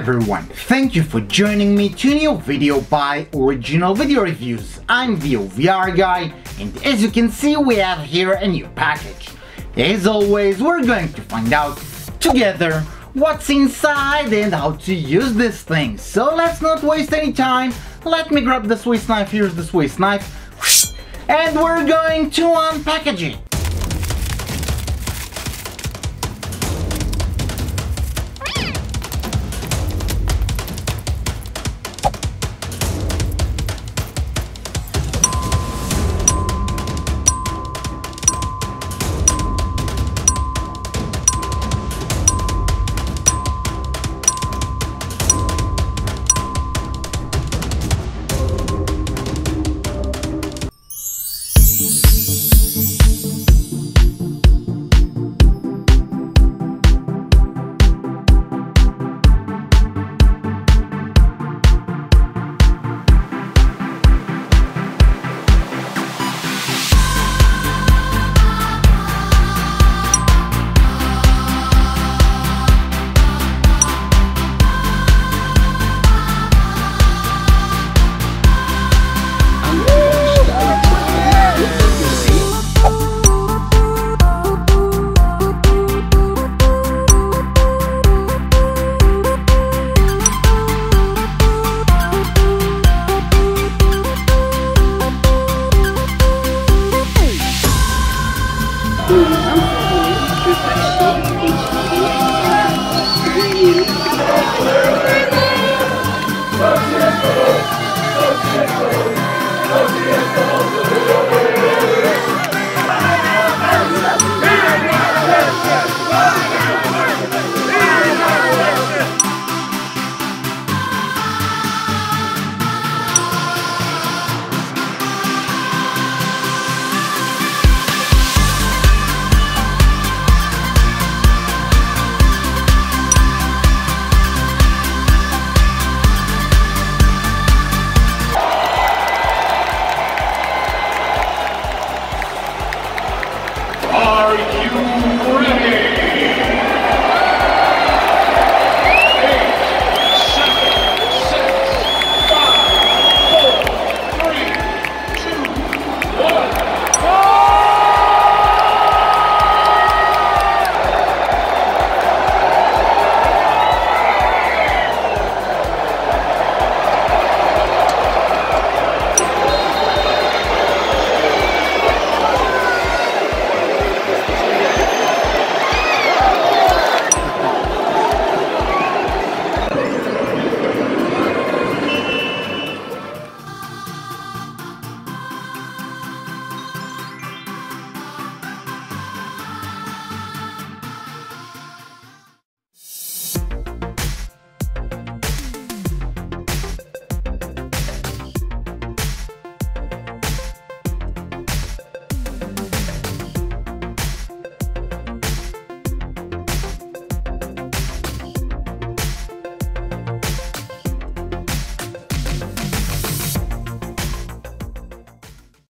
everyone, thank you for joining me to a new video by Original Video Reviews. I'm the OVR Guy, and as you can see we have here a new package. As always, we're going to find out together what's inside and how to use this thing. So let's not waste any time, let me grab the Swiss knife. Here's the Swiss knife, and we're going to unpackage it.